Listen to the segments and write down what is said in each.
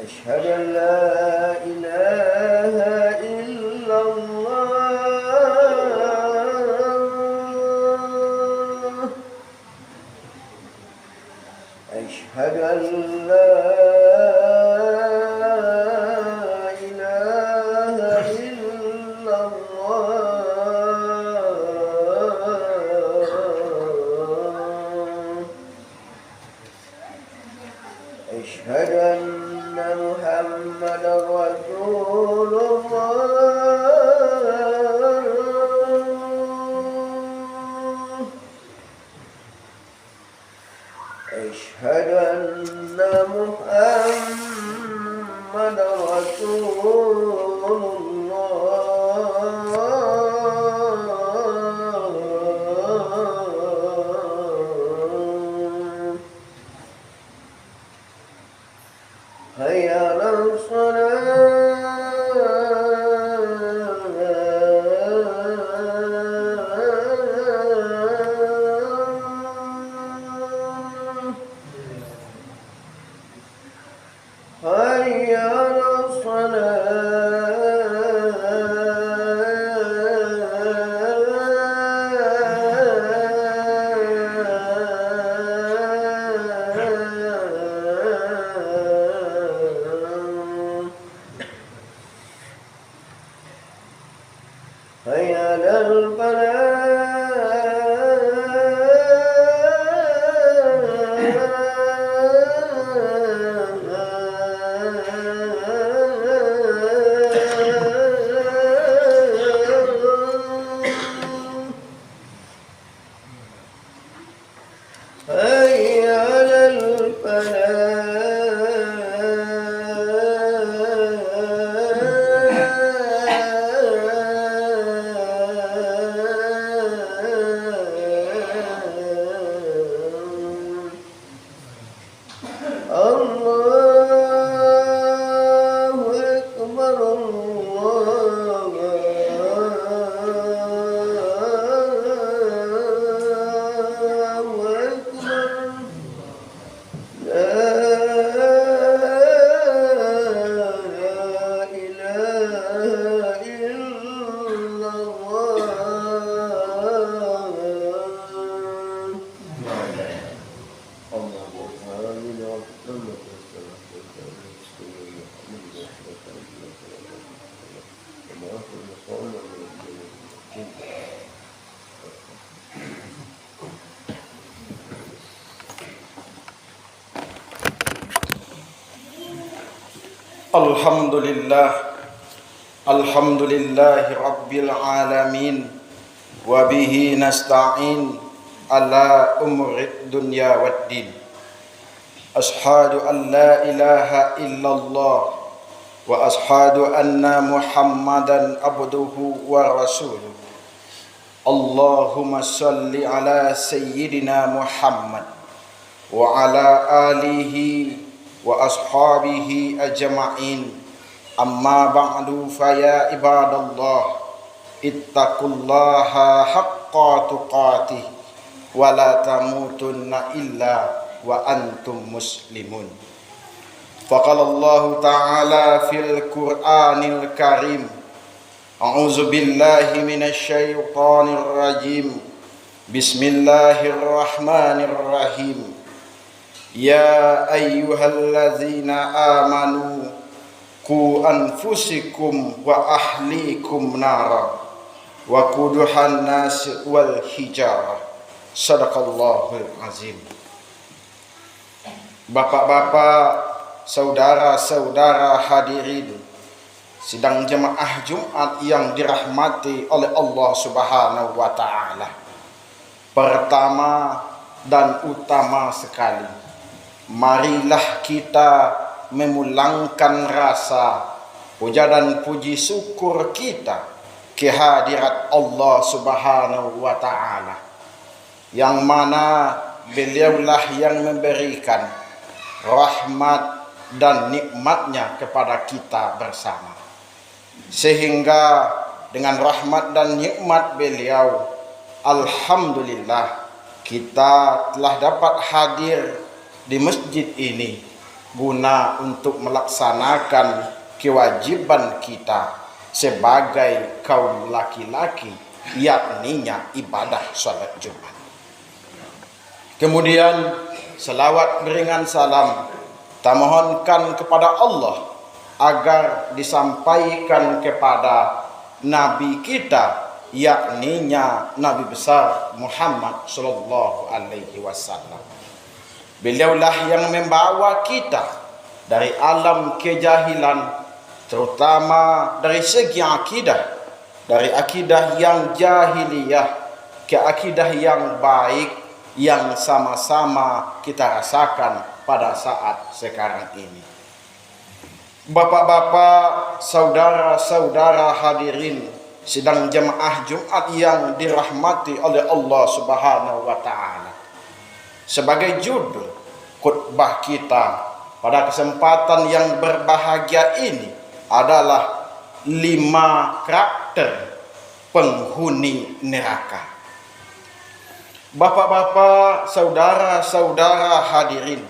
أشهد أن لا إله إلا الله أشهد أن لا إله إلا الله أشهد أن محمد رسول الله أشهد أن محمد رسول الله هيا على الصلاة هيا على الصلاة هيا على الفلاح هيا على الفلاح الله أكبر الله أكبر لا إله إلا Alhamdulillah Rabbil Alamin wa bihi nasta'in ala umurid dunya waddin. Ashhadu an la ilaha illallah wa ashhadu anna Muhammadan abduhu wa rasuluh. Allahumma salli ala sayyidina Muhammad wa ala alihi wa ashabihi ajma'in. Amma ba'du faya ibadallah ittaqullaha haqqa tuqatih wa la tamutunna illa wa antum muslimun. Faqala Allah ta'ala fil Qur'anil Karim a'udzu billahi minasy syaithanir rajim. Bismillahirrahmanirrahim. Ya ayyuhallazina amanu ku anfusikum wa ahlikum nara wa quduhan nas wal hijarah. Sadaqallahul azim. Bapak-bapak, saudara-saudara hadirin sidang jemaah Jumat yang dirahmati oleh Allah Subhanahu wa taala. Pertama dan utama sekali, marilah kita memulangkan rasa puja dan puji syukur kita kehadirat Allah Subhanahu wa taala, yang mana beliaulah yang memberikan rahmat dan nikmatnya kepada kita bersama. Sehingga dengan rahmat dan nikmat beliau, alhamdulillah kita telah dapat hadir di masjid ini guna untuk melaksanakan kewajiban kita sebagai kaum laki-laki, yakninya ibadah salat Jumat. Kemudian selawat beringan salam kita mohonkan kepada Allah agar disampaikan kepada Nabi kita, yakninya Nabi besar Muhammad sallallahu alaihi wasallam. Beliaulah yang membawa kita dari alam kejahilan, terutama dari segi akidah, dari akidah yang jahiliyah ke akidah yang baik yang sama-sama kita rasakan pada saat sekarang ini. Bapak-bapak, saudara-saudara hadirin sidang jemaah Jumat yang dirahmati oleh Allah Subhanahu wa taala. Sebagai judul khutbah kita pada kesempatan yang berbahagia ini adalah 5 karakter penghuni neraka. Bapak-bapak, saudara-saudara hadirin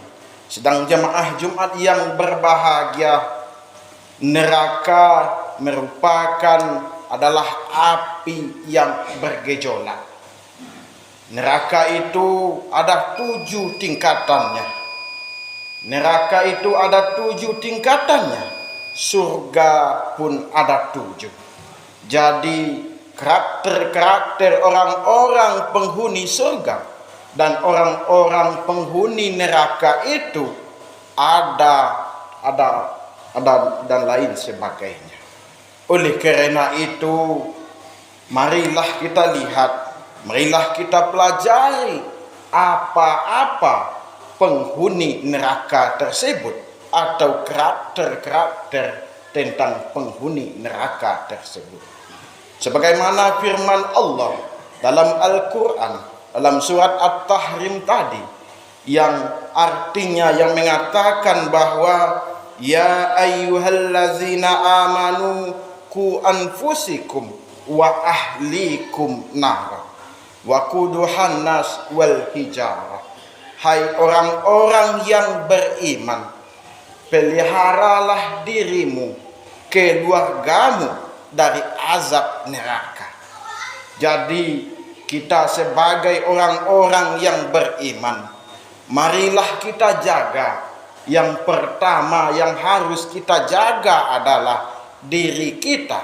sidang jemaah Jumat yang berbahagia, neraka merupakan adalah api yang bergejolak. Neraka itu ada 7 tingkatannya. Neraka itu ada 7 tingkatannya. Surga pun ada 7. Jadi karakter-karakter orang-orang penghuni surga dan orang-orang penghuni neraka itu ada dan lain sebagainya. Oleh karena itu, marilah kita lihat, marilah kita pelajari apa-apa penghuni neraka tersebut atau karakter-karakter tentang penghuni neraka tersebut. Sebagaimana firman Allah dalam Al-Quran, dalam surat At-Tahrim tadi, yang artinya yang mengatakan bahwa ya ayyuhallazina amanu ku anfusikum wa ahlikum nar wa quduhan nas wal hijarah. Hai orang-orang yang beriman, peliharalah dirimu, keluargamu dari azab neraka. Jadi kita sebagai orang-orang yang beriman, marilah kita jaga. Yang pertama yang harus kita jaga adalah diri kita.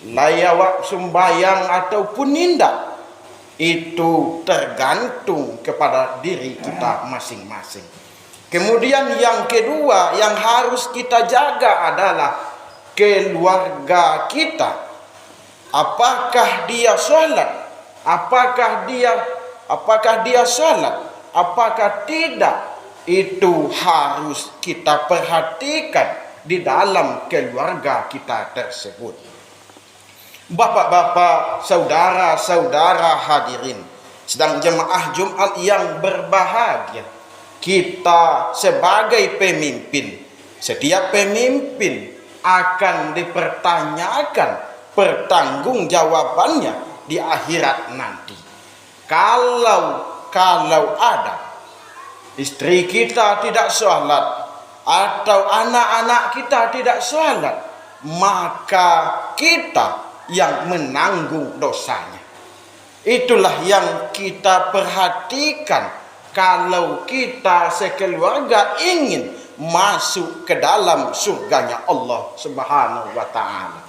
Layawak sembahyang ataupun tidak, itu tergantung kepada diri kita masing-masing. Kemudian yang kedua yang harus kita jaga adalah keluarga kita. Apakah dia sholat? Apakah dia sholat? Apakah tidak? Itu harus kita perhatikan di dalam keluarga kita tersebut. Bapak-bapak, saudara-saudara hadirin sedang jemaah Jumat yang berbahagia, kita sebagai pemimpin, setiap pemimpin akan dipertanyakan pertanggungjawabannya di akhirat nanti. Kalau ada istri kita tidak sholat atau anak-anak kita tidak sholat, maka kita yang menanggung dosanya. Itulah yang kita perhatikan kalau kita sekeluarga ingin masuk ke dalam surganya Allah Subhanahu wa taala.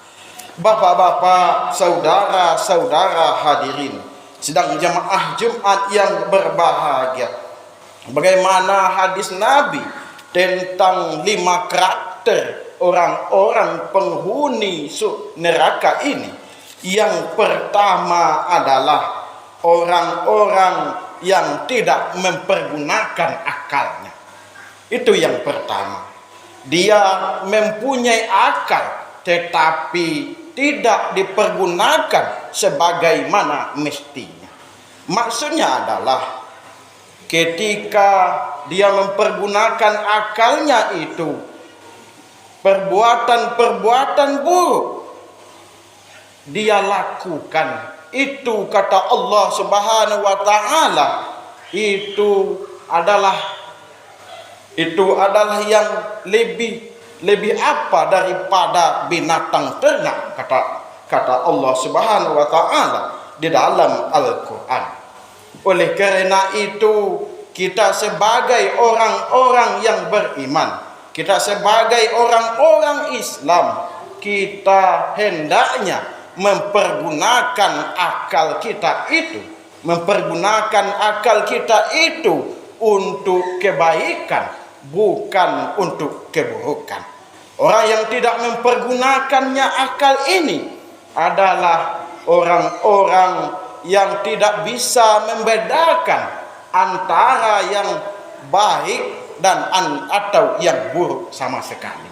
Bapak-bapak, saudara-saudara hadirin sedang jemaah Jumat yang berbahagia, bagaimana hadis Nabi tentang 5 karakter orang-orang penghuni neraka ini. Yang pertama adalah orang-orang yang tidak mempergunakan akalnya. Itu yang pertama. Dia mempunyai akal tetapi tidak dipergunakan sebagaimana mestinya. Maksudnya adalah ketika dia mempergunakan akalnya itu perbuatan-perbuatan buruk dia lakukan. Itu kata Allah Subhanahu wa taala, itu adalah yang lebih apa daripada binatang ternak, kata Allah Subhanahu wa taala di dalam Al-Qur'an. Oleh karena itu, kita sebagai orang-orang yang beriman, kita sebagai orang-orang Islam, kita hendaknya mempergunakan akal kita itu untuk kebaikan, bukan untuk keburukan. Orang yang tidak mempergunakannya akal ini adalah orang-orang yang tidak bisa membedakan antara yang baik dan atau yang buruk sama sekali.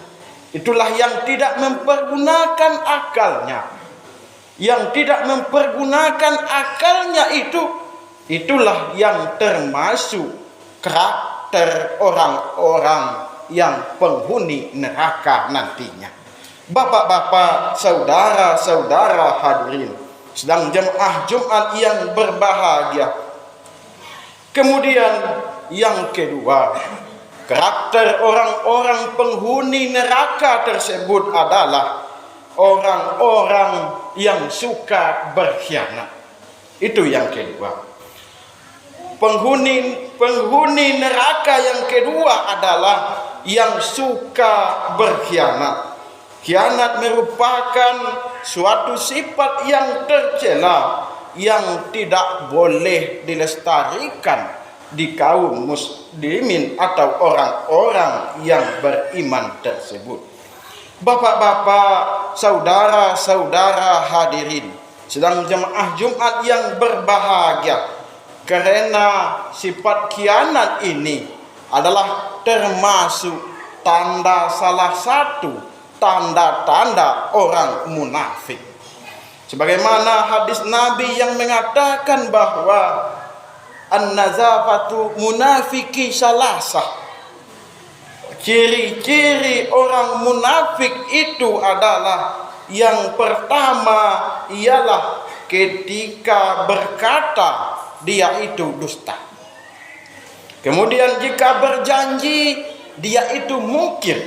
Itulah yang tidak mempergunakan akalnya. Yang tidak mempergunakan akalnya itulah yang termasuk karakter orang-orang yang penghuni neraka nantinya. Bapak-bapak, saudara-saudara hadirin sedang jemaah Jumat yang berbahagia. Kemudian yang kedua, karakter orang-orang penghuni neraka tersebut adalah orang-orang yang suka berkhianat. Itu yang kedua. Penghuni neraka yang kedua adalah yang suka berkhianat. Khianat merupakan suatu sifat yang tercela yang tidak boleh dilestarikan di kaum muslimin atau orang-orang yang beriman tersebut. Bapak-bapak, saudara-saudara hadirin sedang jemaah Jumat yang berbahagia, karena sifat khianat ini adalah termasuk salah satu tanda-tanda orang munafik. Sebagaimana hadis Nabi yang mengatakan bahwa an-nazafatu munafiki salasah. Ciri-ciri orang munafik itu adalah yang pertama ialah ketika berkata dia itu dusta. Kemudian jika berjanji dia itu mungkir,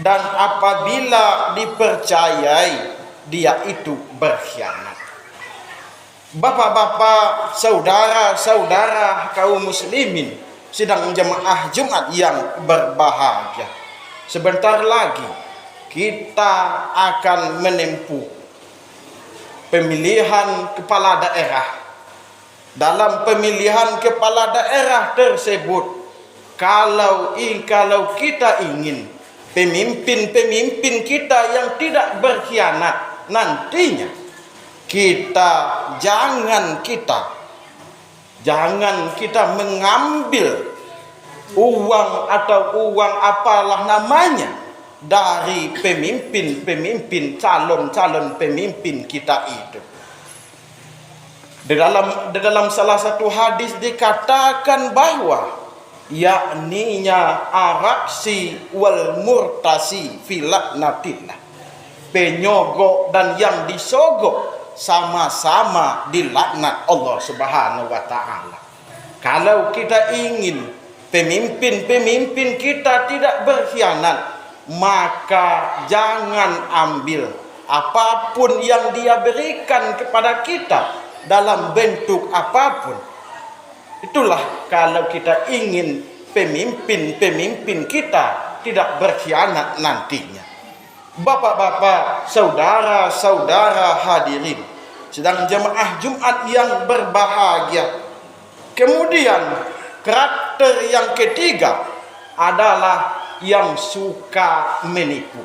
dan apabila dipercayai dia itu berkhianat. Bapak-bapak, saudara-saudara kaum muslimin sidang jemaah Jumat yang berbahagia, sebentar lagi kita akan menempuh pemilihan kepala daerah. Dalam pemilihan kepala daerah tersebut, kalau kita ingin pemimpin kita yang tidak berkhianat nantinya, jangan kita mengambil uang atau uang apalah namanya dari pemimpin calon pemimpin kita itu. Di dalam salah satu hadis dikatakan bahwa yakninya araksi wal murtasi filaknatillah, penyogok dan yang disogok sama-sama dilaknat Allah Subhanahu wa taala. Kalau kita ingin pemimpin kita tidak berkhianat, maka jangan ambil apapun yang dia berikan kepada kita dalam bentuk apapun. Itulah kalau kita ingin pemimpin kita tidak berkhianat nantinya. Bapak-bapak, saudara-saudara hadirin sedang jemaah Jumat yang berbahagia. Kemudian karakter yang ketiga adalah yang suka menipu.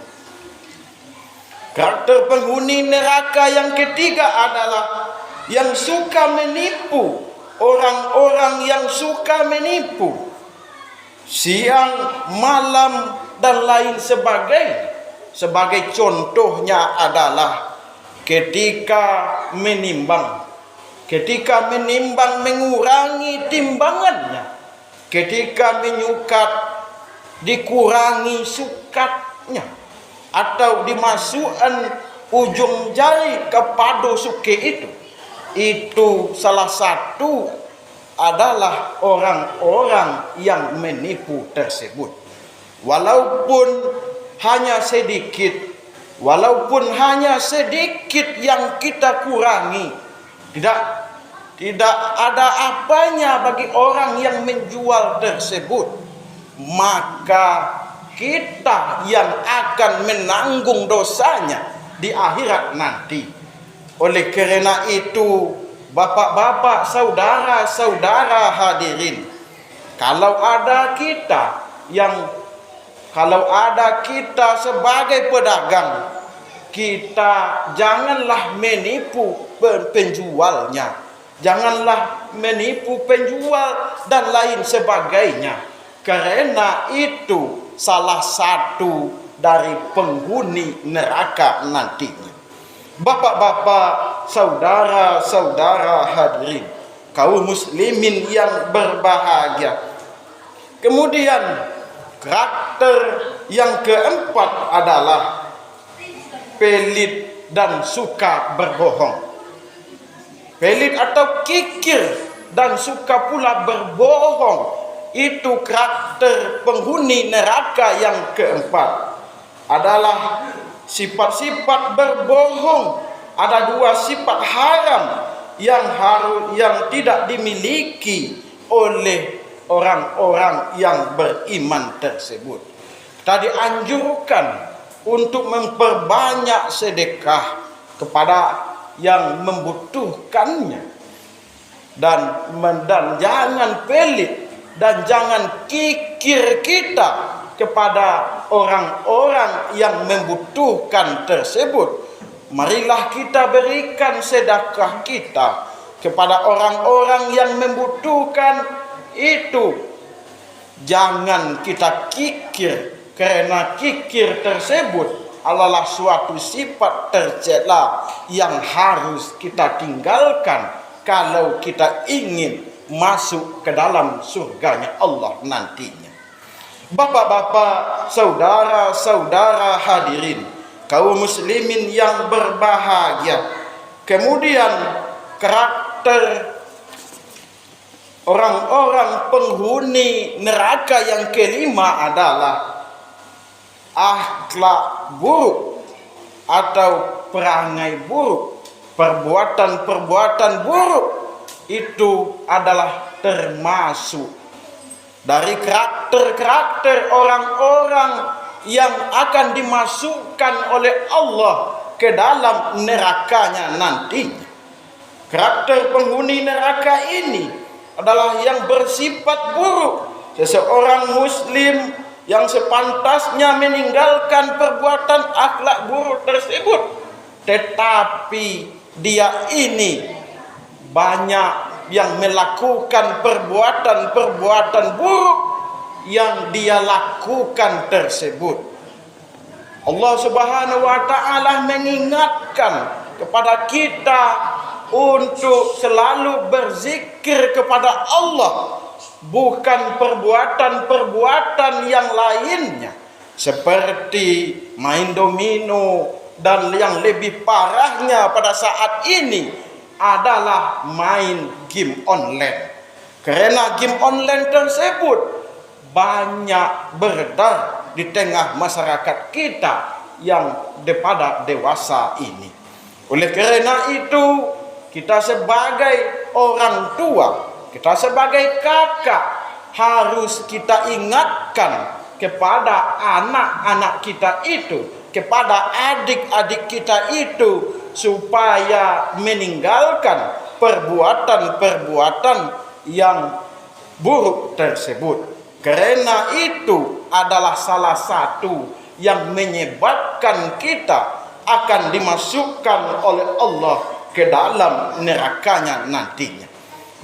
Karakter penghuni neraka yang ketiga adalah yang suka menipu. Orang-orang yang suka menipu siang, malam dan lain sebagainya. Sebagai contohnya adalah ketika menimbang mengurangi timbangannya. ketika menyukat dikurangi sukatnya atau dimasukkan ujung jari kepada suke itu salah satu adalah orang-orang yang menipu tersebut. Walaupun hanya sedikit yang kita kurangi, tidak ada apanya bagi orang yang menjual tersebut, maka kita yang akan menanggung dosanya di akhirat nanti. Oleh karena itu, bapak-bapak, saudara-saudara hadirin, kalau ada kita sebagai pedagang, kita janganlah menipu penjualnya, janganlah menipu penjual dan lain sebagainya, karena itu salah satu dari penghuni neraka nantinya. Bapak-bapak, saudara-saudara hadirin, kaum muslimin yang berbahagia. Kemudian karakter yang keempat adalah pelit dan suka berbohong. Pelit atau kikir dan suka pula berbohong, itu karakter penghuni neraka yang keempat. Adalah sifat-sifat berbohong. Ada dua sifat haram yang tidak dimiliki oleh orang-orang yang beriman tersebut. Kita dianjurkan untuk memperbanyak sedekah kepada yang membutuhkannya, dan jangan pelit dan jangan kikir kita kepada orang-orang yang membutuhkan tersebut. Marilah kita berikan sedekah kita kepada orang-orang yang membutuhkan itu. Jangan kita kikir, karena kikir tersebut adalah suatu sifat tercela yang harus kita tinggalkan kalau kita ingin masuk ke dalam surganya Allah nantinya. Bapak-bapak, saudara-saudara hadirin, kaum muslimin yang berbahagia. Kemudian karakter orang-orang penghuni neraka yang kelima adalah akhlak buruk atau perangai buruk, perbuatan-perbuatan buruk. Itu adalah termasuk dari karakter-karakter orang-orang yang akan dimasukkan oleh Allah ke dalam nerakanya nanti. Karakter penghuni neraka ini adalah yang bersifat buruk. Seseorang muslim yang sepantasnya meninggalkan perbuatan akhlak buruk tersebut, tetapi dia ini banyak yang melakukan perbuatan-perbuatan buruk yang dia lakukan tersebut. Allah Subhanahu wa taala mengingatkan kepada kita untuk selalu berzikir kepada Allah, bukan perbuatan-perbuatan yang lainnya seperti main domino, dan yang lebih parahnya pada saat ini adalah main game online. Karena game online tersebut banyak beredar di tengah masyarakat kita yang pada dewasa ini. Oleh karena itu, kita sebagai orang tua, kita sebagai kakak, harus kita ingatkan kepada anak-anak kita itu, kepada adik-adik kita itu, supaya meninggalkan perbuatan-perbuatan yang buruk tersebut. Karena itu adalah salah satu yang menyebabkan kita akan dimasukkan oleh Allah ke dalam nerakanya nantinya.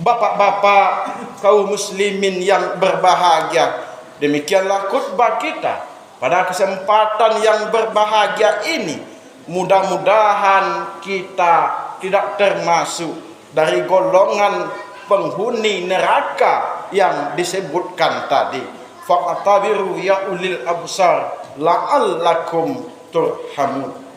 Bapak-bapak, kaum muslimin yang berbahagia, demikianlah khutbah kita pada kesempatan yang berbahagia ini. Mudah-mudahan kita tidak termasuk dari golongan penghuni neraka yang disebutkan tadi. Faqtabiru ya ulil absar la'allakum turhamun.